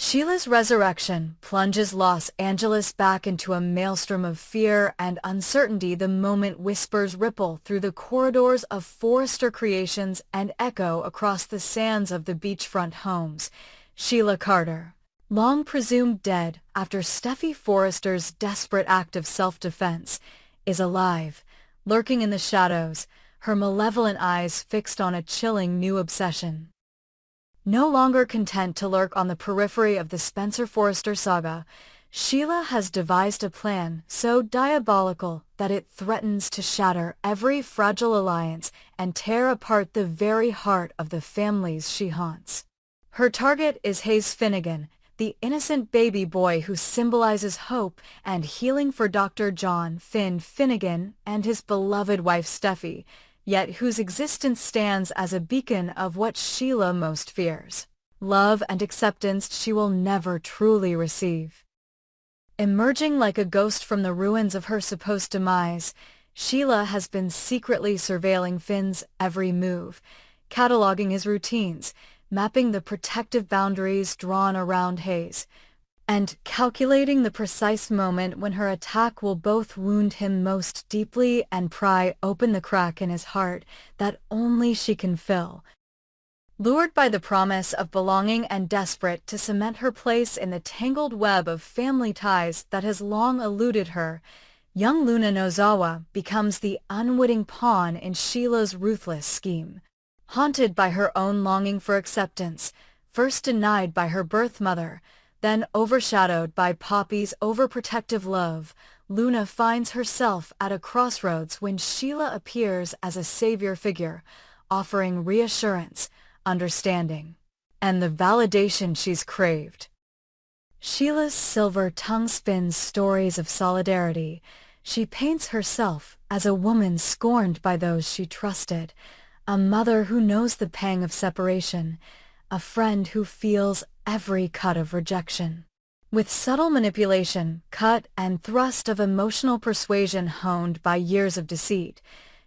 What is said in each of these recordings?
Sheila's resurrection plunges Los Angeles back into a maelstrom of fear and uncertainty the moment whispers ripple through the corridors of Forrester Creations and echo across the sands of the beachfront homes. Sheila Carter, long presumed dead after Steffi Forrester's desperate act of self-defense, is alive, lurking in the shadows, her malevolent eyes fixed on a chilling new obsession. No longer content to lurk on the periphery of the Spencer Forrester saga, Sheila has devised a plan so diabolical that it threatens to shatter every fragile alliance and tear apart the very heart of the families she haunts. Her target is Hayes Finnegan, the innocent baby boy who symbolizes hope and healing for Dr. John Finn Finnegan and his beloved wife Steffi, yet whose existence stands as a beacon of what Sheila most fears: love and acceptance she will never truly receive. Emerging like a ghost from the ruins of her supposed demise, Sheila has been secretly surveilling Finn's every move, cataloging his routines, mapping the protective boundaries drawn around Hayes, and calculating the precise moment when her attack will both wound him most deeply and pry open the crack in his heart that only she can fill. Lured by the promise of belonging and desperate to cement her place in the tangled web of family ties that has long eluded her, young Luna Nozawa becomes the unwitting pawn in Sheila's ruthless scheme. Haunted by her own longing for acceptance, first denied by her birth mother, then overshadowed by Poppy's overprotective love, Luna finds herself at a crossroads when Sheila appears as a savior figure, offering reassurance, understanding, and the validation she's craved. Sheila's silver tongue spins stories of solidarity. She paints herself as a woman scorned by those she trusted, a mother who knows the pang of separation, a friend who feels every cut of rejection. With subtle manipulation, cut and thrust of emotional persuasion honed by years of deceit,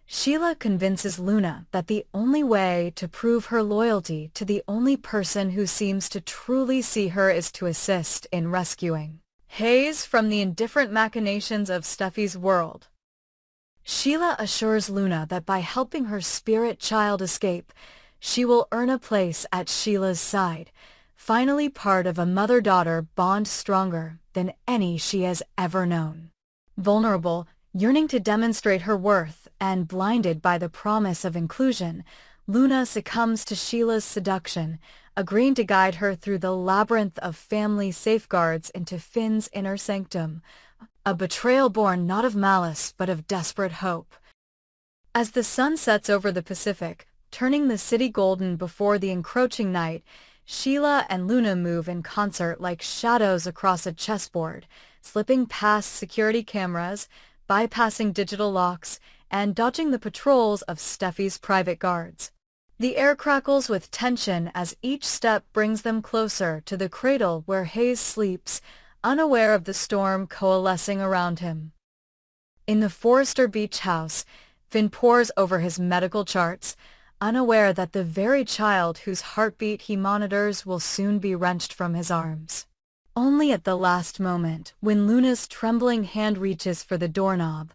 Sheila convinces Luna that the only way to prove her loyalty to the only person who seems to truly see her is to assist in rescuing Hayes from the indifferent machinations of Steffi's world. Sheila assures Luna that by helping her spirit child escape, she will earn a place at Sheila's side, finally part of a mother-daughter bond stronger than any she has ever known. Vulnerable, yearning to demonstrate her worth, and blinded by the promise of inclusion, Luna succumbs to Sheila's seduction, agreeing to guide her through the labyrinth of family safeguards into Finn's inner sanctum, a betrayal born not of malice but of desperate hope. As the sun sets over the Pacific, turning the city golden before the encroaching night, Sheila and Luna move in concert like shadows across a chessboard, slipping past security cameras, bypassing digital locks, and dodging the patrols of Steffi's private guards. The air crackles with tension as each step brings them closer to the cradle where Hayes sleeps, unaware of the storm coalescing around him. In the Forrester Beach house, Finn pores over his medical charts, unaware that the very child whose heartbeat he monitors will soon be wrenched from his arms. Only at the last moment, when Luna's trembling hand reaches for the doorknob,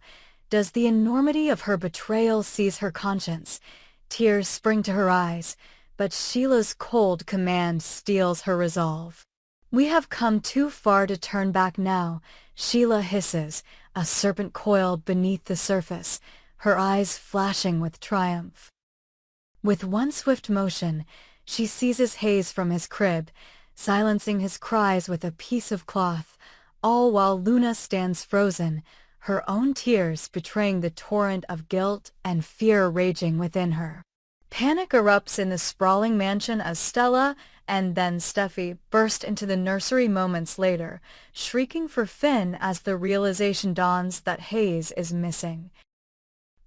does the enormity of her betrayal seize her conscience. Tears spring to her eyes, but Sheila's cold command steels her resolve. "We have come too far to turn back now," Sheila hisses, a serpent coiled beneath the surface, her eyes flashing with triumph. With one swift motion, she seizes Hayes from his crib, silencing his cries with a piece of cloth, all while Luna stands frozen, her own tears betraying the torrent of guilt and fear raging within her. Panic erupts in the sprawling mansion as Stella and then Steffi burst into the nursery moments later, shrieking for Finn as the realization dawns that Hayes is missing.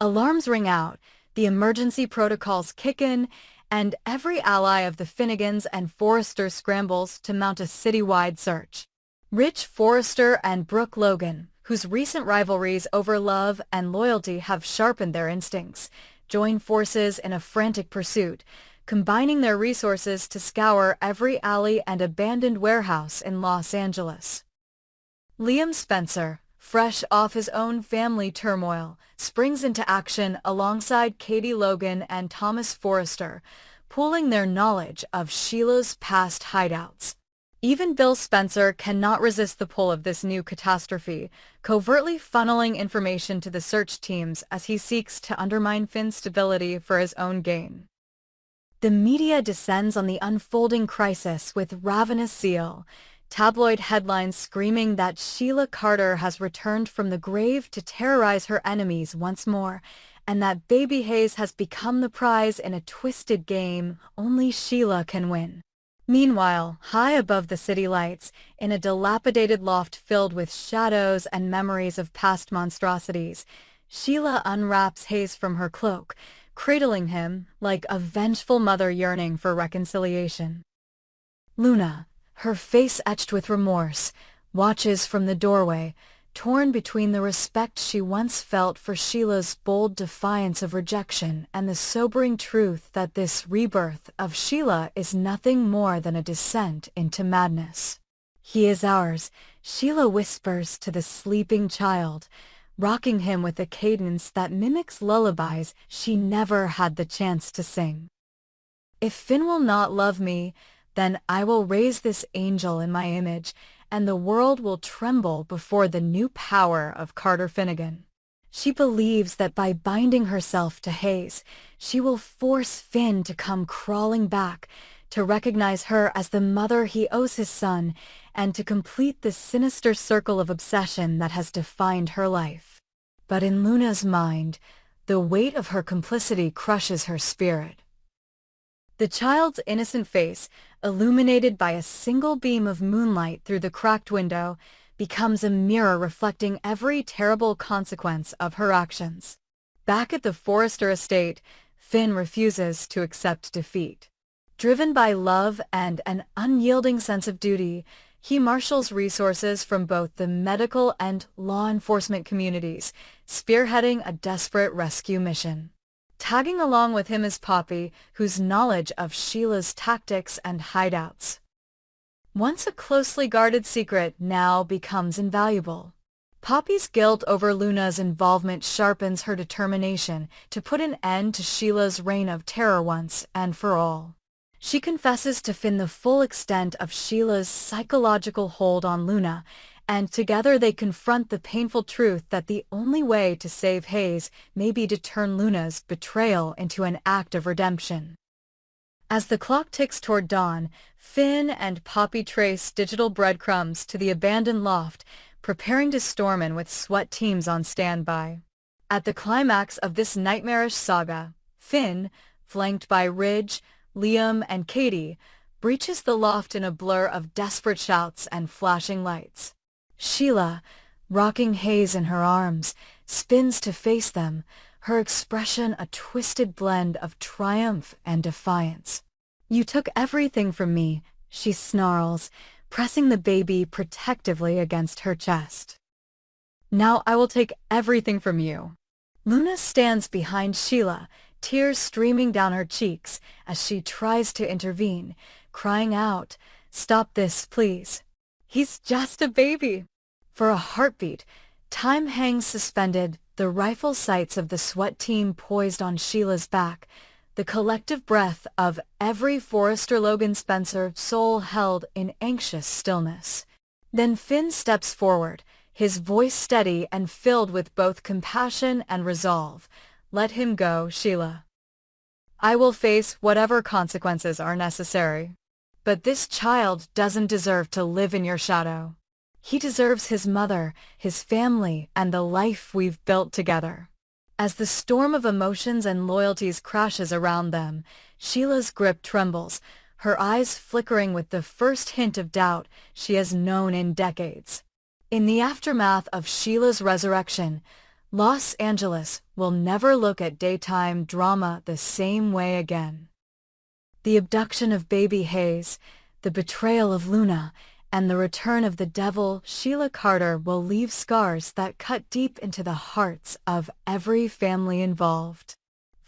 Alarms ring out, the emergency protocols kick in, and every ally of the Finnegans and Forrester scrambles to mount a citywide search. Rich Forrester and Brooke Logan, whose recent rivalries over love and loyalty have sharpened their instincts, join forces in a frantic pursuit, combining their resources to scour every alley and abandoned warehouse in Los Angeles. Liam Spencer, fresh off his own family turmoil, springs into action alongside Katie Logan and Thomas Forrester, pooling their knowledge of Sheila's past hideouts. Even Bill Spencer cannot resist the pull of this new catastrophe, covertly funneling information to the search teams as he seeks to undermine Finn's stability for his own gain. The media descends on the unfolding crisis with ravenous zeal, tabloid headlines screaming that Sheila Carter has returned from the grave to terrorize her enemies once more, and that Baby Hayes has become the prize in a twisted game only Sheila can win. Meanwhile, high above the city lights, in a dilapidated loft filled with shadows and memories of past monstrosities, Sheila unwraps Hayes from her cloak, cradling him like a vengeful mother yearning for reconciliation. Luna, her face etched with remorse, watches from the doorway, torn between the respect she once felt for Sheila's bold defiance of rejection and the sobering truth that this rebirth of Sheila is nothing more than a descent into madness. "He is ours," Sheila whispers to the sleeping child, rocking him with a cadence that mimics lullabies she never had the chance to sing. "If Finn will not love me, then I will raise this angel in my image, and the world will tremble before the new power of Carter Finnegan." She believes that by binding herself to Hayes, she will force Finn to come crawling back, to recognize her as the mother he owes his son, and to complete the sinister circle of obsession that has defined her life. But in Luna's mind, the weight of her complicity crushes her spirit. The child's innocent face, illuminated by a single beam of moonlight through the cracked window, becomes a mirror reflecting every terrible consequence of her actions. Back at the Forrester estate, Finn refuses to accept defeat. Driven by love and an unyielding sense of duty, he marshals resources from both the medical and law enforcement communities, spearheading a desperate rescue mission. Tagging along with him is Poppy, whose knowledge of Sheila's tactics and hideouts. Once a closely guarded secret now becomes invaluable. Poppy's guilt over Luna's involvement sharpens her determination to put an end to Sheila's reign of terror once and for all. She confesses to Finn the full extent of Sheila's psychological hold on Luna, and together they confront the painful truth that the only way to save Hayes may be to turn Luna's betrayal into an act of redemption. As the clock ticks toward dawn, Finn and Poppy trace digital breadcrumbs to the abandoned loft, preparing to storm in with SWAT teams on standby. At the climax of this nightmarish saga, Finn, flanked by Ridge, Liam, and Katie, breaches the loft in a blur of desperate shouts and flashing lights. Sheila, rocking Hayes in her arms, spins to face them, her expression a twisted blend of triumph and defiance. "You took everything from me," she snarls, pressing the baby protectively against her chest. "Now I will take everything from you." Luna stands behind Sheila, tears streaming down her cheeks as she tries to intervene, crying out, "Stop this, please. He's just a baby." For a heartbeat, time hangs suspended, the rifle sights of the SWAT team poised on Sheila's back, the collective breath of every Forrester Logan Spencer soul held in anxious stillness. Then Finn steps forward, his voice steady and filled with both compassion and resolve. "Let him go, Sheila. I will face whatever consequences are necessary. But this child doesn't deserve to live in your shadow. He deserves his mother, his family, and the life we've built together." As the storm of emotions and loyalties crashes around them, Sheila's grip trembles, her eyes flickering with the first hint of doubt she has known in decades. In the aftermath of Sheila's resurrection, Los Angeles will never look at daytime drama the same way again. The abduction of baby Hayes, the betrayal of Luna, and the return of the devil Sheila Carter will leave scars that cut deep into the hearts of every family involved.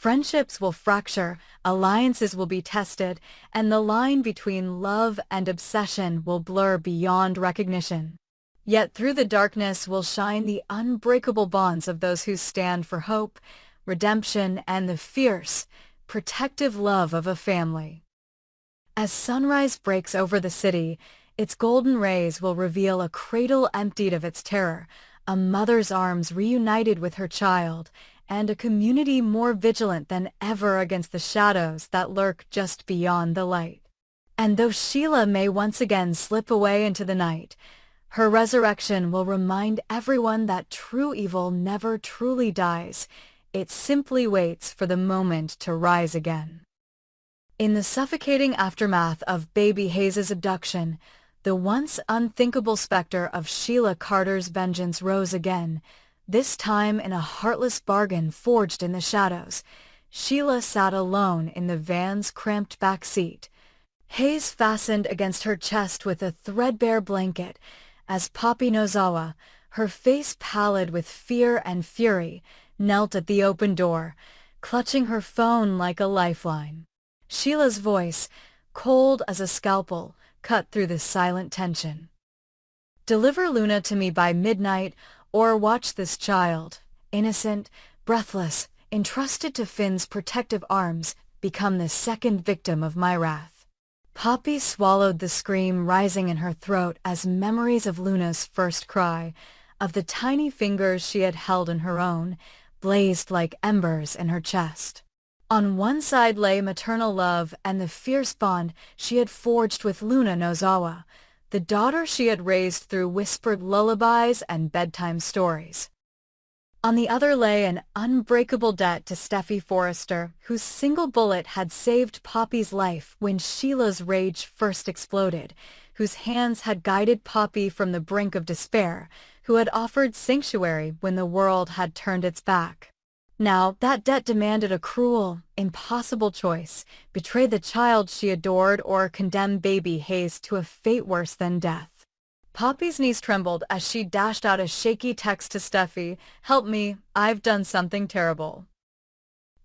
Friendships will fracture, alliances will be tested, and the line between love and obsession will blur beyond recognition. Yet through the darkness will shine the unbreakable bonds of those who stand for hope, redemption, and the fierce, protective love of a family. As sunrise breaks over the city, its golden rays will reveal a cradle emptied of its terror, a mother's arms reunited with her child, and a community more vigilant than ever against the shadows that lurk just beyond the light. And though Sheila may once again slip away into the night, her resurrection will remind everyone that true evil never truly dies. It simply waits for the moment to rise again. In the suffocating aftermath of baby Hayes' abduction, the once unthinkable specter of Sheila Carter's vengeance rose again, this time in a heartless bargain forged in the shadows. Sheila sat alone in the van's cramped back seat, Hayes fastened against her chest with a threadbare blanket, as Poppy Nozawa, her face pallid with fear and fury, knelt at the open door, clutching her phone like a lifeline. Sheila's voice, cold as a scalpel, cut through the silent tension. "Deliver Luna to me by midnight, or watch this child, innocent, breathless, entrusted to Finn's protective arms, become the second victim of my wrath." Poppy swallowed the scream rising in her throat as memories of Luna's first cry, of the tiny fingers she had held in her own, blazed like embers in her chest. On one side lay maternal love and the fierce bond she had forged with Luna Nozawa, the daughter she had raised through whispered lullabies and bedtime stories. On the other lay an unbreakable debt to Steffi Forrester, whose single bullet had saved Poppy's life when Sheila's rage first exploded, whose hands had guided Poppy from the brink of despair, who had offered sanctuary when the world had turned its back. Now, that debt demanded a cruel, impossible choice: betray the child she adored or condemn baby Hayes to a fate worse than death. Poppy's knees trembled as she dashed out a shaky text to Steffi, "Help me, I've done something terrible."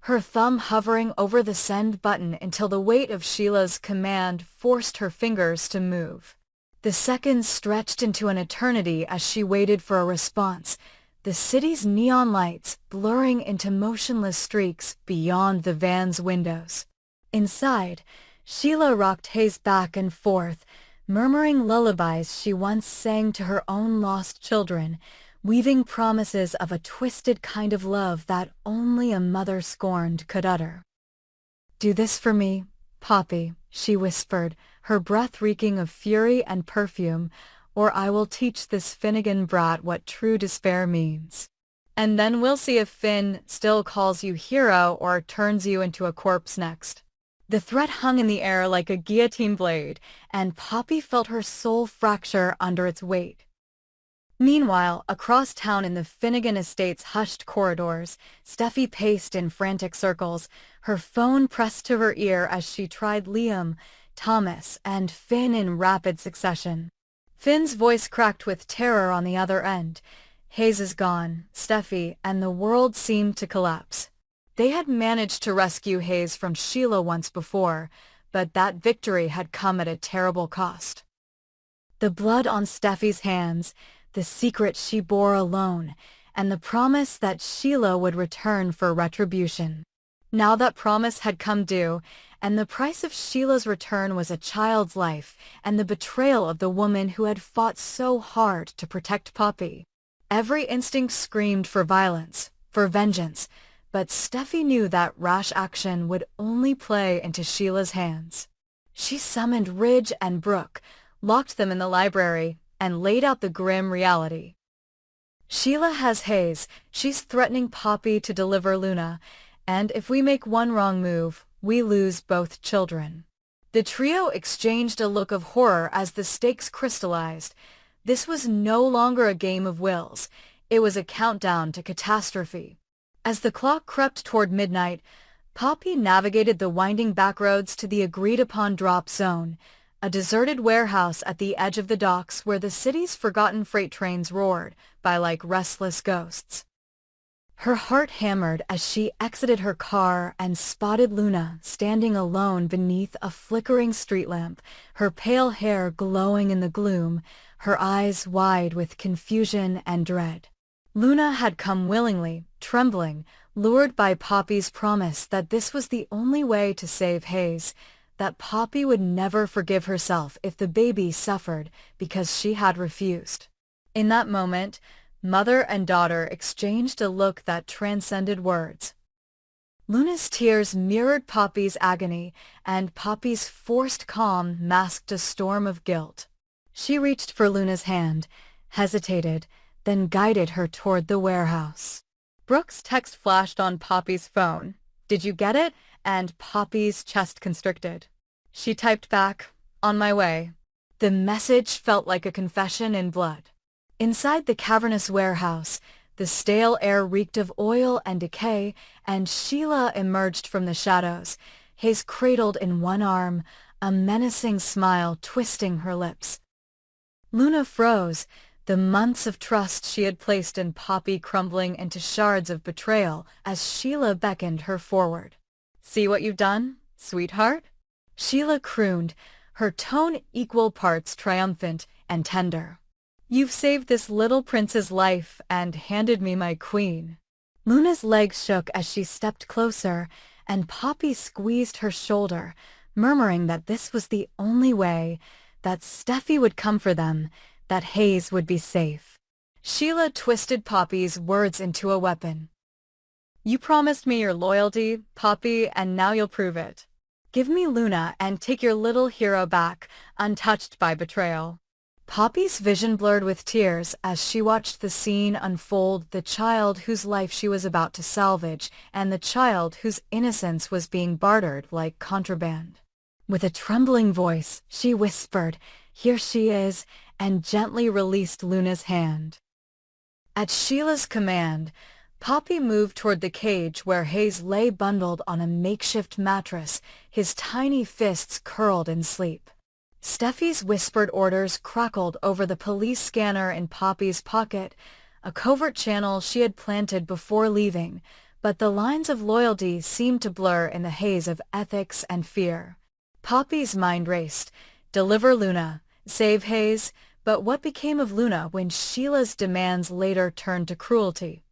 Her thumb hovering over the send button until the weight of Sheila's command forced her fingers to move. The seconds stretched into an eternity as she waited for a response, the city's neon lights blurring into motionless streaks beyond the van's windows. Inside, Sheila rocked Hayes back and forth, murmuring lullabies she once sang to her own lost children, weaving promises of a twisted kind of love that only a mother scorned could utter. "Do this for me, Poppy," she whispered, her breath reeking of fury and perfume, "or I will teach this Finnegan brat what true despair means. And then we'll see if Finn still calls you hero or turns you into a corpse next." The threat hung in the air like a guillotine blade, and Poppy felt her soul fracture under its weight. Meanwhile, across town in the Finnegan estate's hushed corridors, Steffi paced in frantic circles, her phone pressed to her ear as she tried Liam, Thomas, and Finn in rapid succession. Finn's voice cracked with terror on the other end. Hayes is gone, Steffi, and the world seemed to collapse. They had managed to rescue Hayes from Sheila once before, but that victory had come at a terrible cost. The blood on Steffi's hands, the secret she bore alone, and the promise that Sheila would return for retribution. Now that promise had come due, and the price of Sheila's return was a child's life and the betrayal of the woman who had fought so hard to protect Poppy. Every instinct screamed for violence, for vengeance, but Steffi knew that rash action would only play into Sheila's hands. She summoned Ridge and Brooke, locked them in the library, and laid out the grim reality. "Sheila has Hayes, she's threatening Poppy to deliver Luna, and if we make one wrong move, we lose both children." The trio exchanged a look of horror as the stakes crystallized. This was no longer a game of wills. It was a countdown to catastrophe. As the clock crept toward midnight, Poppy navigated the winding backroads to the agreed-upon drop zone, a deserted warehouse at the edge of the docks where the city's forgotten freight trains roared by like restless ghosts. Her heart hammered as she exited her car and spotted Luna standing alone beneath a flickering street lamp, her pale hair glowing in the gloom, her eyes wide with confusion and dread. Luna had come willingly, trembling, lured by Poppy's promise that this was the only way to save Hayes, that Poppy would never forgive herself if the baby suffered because she had refused. In that moment, mother and daughter exchanged a look that transcended words. Luna's tears mirrored Poppy's agony, and Poppy's forced calm masked a storm of guilt. She reached for Luna's hand, hesitated, then guided her toward the warehouse. Brooke's text flashed on Poppy's phone. "Did you get it?" And Poppy's chest constricted. She typed back, "On my way." The message felt like a confession in blood. Inside the cavernous warehouse, the stale air reeked of oil and decay, and Sheila emerged from the shadows, Hayes cradled in one arm, a menacing smile twisting her lips. Luna froze, the months of trust she had placed in Poppy crumbling into shards of betrayal as Sheila beckoned her forward. "See what you've done, sweetheart?" Sheila crooned, her tone equal parts triumphant and tender. "You've saved this little prince's life and handed me my queen." Luna's legs shook as she stepped closer, and Poppy squeezed her shoulder, murmuring that this was the only way, that Steffi would come for them, that Hayes would be safe. Sheila twisted Poppy's words into a weapon. "You promised me your loyalty, Poppy, and now you'll prove it. Give me Luna and take your little hero back, untouched by betrayal." Poppy's vision blurred with tears as she watched the scene unfold, the child whose life she was about to salvage, and the child whose innocence was being bartered like contraband. With a trembling voice, she whispered, "Here she is," and gently released Luna's hand. At Sheila's command, Poppy moved toward the cage where Hayes lay bundled on a makeshift mattress, his tiny fists curled in sleep. Steffi's whispered orders crackled over the police scanner in Poppy's pocket, a covert channel she had planted before leaving, but the lines of loyalty seemed to blur in the haze of ethics and fear. Poppy's mind raced. Deliver Luna, save Hayes, but what became of Luna when Sheila's demands later turned to cruelty?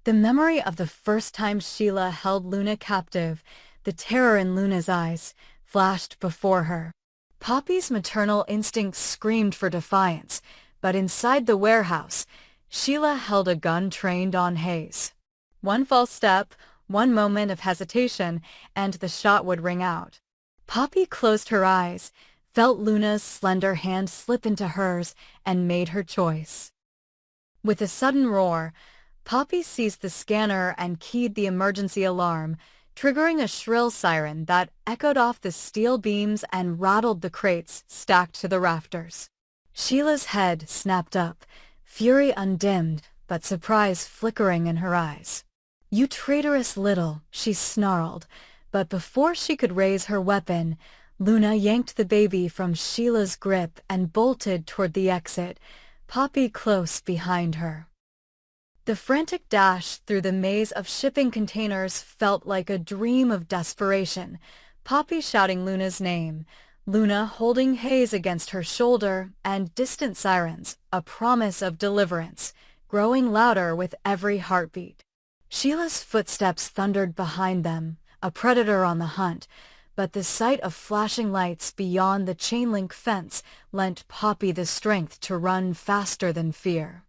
The memory of the first time Sheila held Luna captive, the terror in Luna's eyes, flashed before her. Poppy's maternal instincts screamed for defiance, but inside the warehouse, Sheila held a gun trained on Hayes. One false step, one moment of hesitation, and the shot would ring out. Poppy closed her eyes, felt Luna's slender hand slip into hers, and made her choice. With a sudden roar, Poppy seized the scanner and keyed the emergency alarm, triggering a shrill siren that echoed off the steel beams and rattled the crates stacked to the rafters. Sheila's head snapped up, fury undimmed, but surprise flickering in her eyes. "You traitorous little," she snarled, but before she could raise her weapon, Luna yanked the baby from Sheila's grip and bolted toward the exit, Poppy close behind her. The frantic dash through the maze of shipping containers felt like a dream of desperation, Poppy shouting Luna's name, Luna holding Hayes against her shoulder, and distant sirens, a promise of deliverance, growing louder with every heartbeat. Sheila's footsteps thundered behind them, a predator on the hunt, but the sight of flashing lights beyond the chain-link fence lent Poppy the strength to run faster than fear.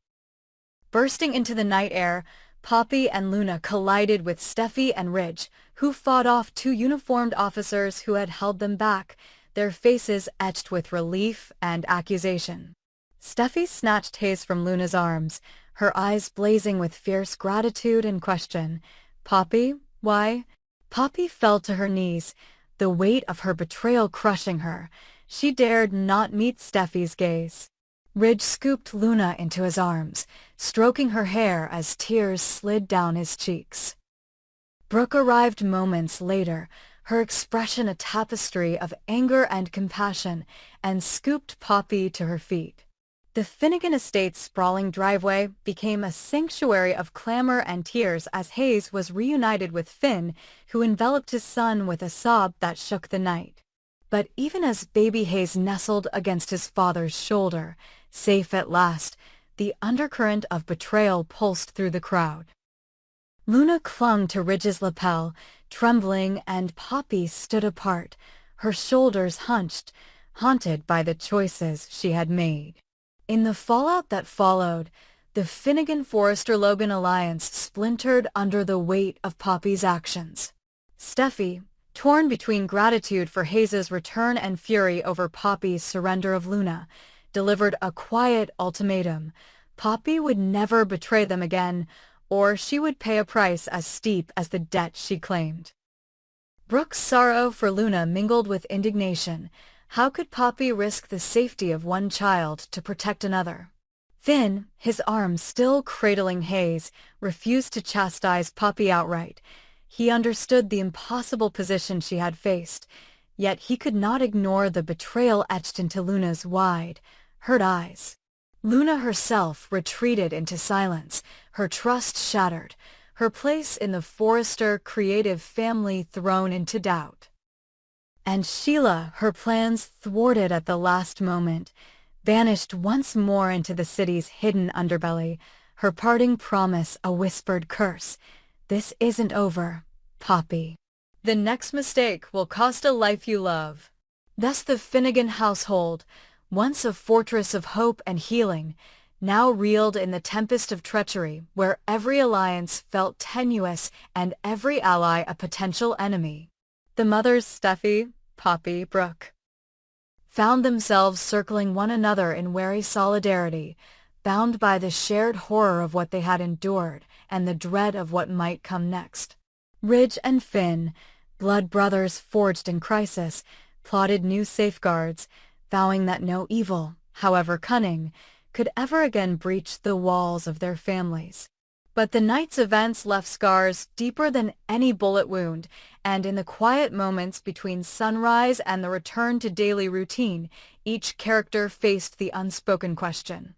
Bursting into the night air, Poppy and Luna collided with Steffi and Ridge, who fought off two uniformed officers who had held them back, their faces etched with relief and accusation. Steffi snatched Hayes from Luna's arms, her eyes blazing with fierce gratitude and question. "Poppy, why?" Poppy fell to her knees, the weight of her betrayal crushing her. She dared not meet Steffi's gaze. Ridge scooped Luna into his arms, stroking her hair as tears slid down his cheeks. Brooke arrived moments later, her expression a tapestry of anger and compassion, and scooped Poppy to her feet. The Finnegan estate's sprawling driveway became a sanctuary of clamor and tears as Hayes was reunited with Finn, who enveloped his son with a sob that shook the night. But even as baby Hayes nestled against his father's shoulder, safe at last, the undercurrent of betrayal pulsed through the crowd. Luna clung to Ridge's lapel, trembling, and Poppy stood apart, her shoulders hunched, haunted by the choices she had made. In the fallout that followed, the Finnegan-Forrester-Logan alliance splintered under the weight of Poppy's actions. Steffi, torn between gratitude for Hayes's return and fury over Poppy's surrender of Luna, delivered a quiet ultimatum. Poppy would never betray them again, or she would pay a price as steep as the debt she claimed. Brooke's sorrow for Luna mingled with indignation. How could Poppy risk the safety of one child to protect another? Finn, his arms still cradling Hayes, refused to chastise Poppy outright. He understood the impossible position she had faced, yet he could not ignore the betrayal etched into Luna's wide, hurt eyes. Luna herself retreated into silence, her trust shattered, her place in the Forrester creative family thrown into doubt. And Sheila, her plans thwarted at the last moment, vanished once more into the city's hidden underbelly, her parting promise a whispered curse. This isn't over, Poppy. The next mistake will cost a life you love. Thus the Finnegan household, once a fortress of hope and healing, now reeled in the tempest of treachery where every alliance felt tenuous and every ally a potential enemy. The mothers Steffi, Poppy, Brooke found themselves circling one another in wary solidarity, bound by the shared horror of what they had endured and the dread of what might come next. Ridge and Finn, blood brothers forged in crisis, plotted new safeguards, vowing that no evil, however cunning, could ever again breach the walls of their families. But the night's events left scars deeper than any bullet wound, and in the quiet moments between sunrise and the return to daily routine, each character faced the unspoken question.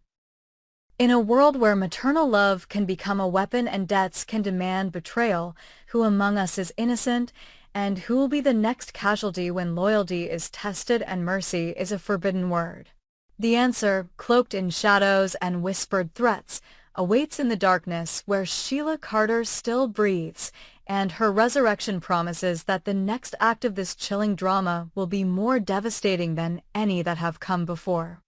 In a world where maternal love can become a weapon and debts can demand betrayal, who among us is innocent, and who will be the next casualty when loyalty is tested and mercy is a forbidden word? The answer, cloaked in shadows and whispered threats, awaits in the darkness where Sheila Carter still breathes, and her resurrection promises that the next act of this chilling drama will be more devastating than any that have come before.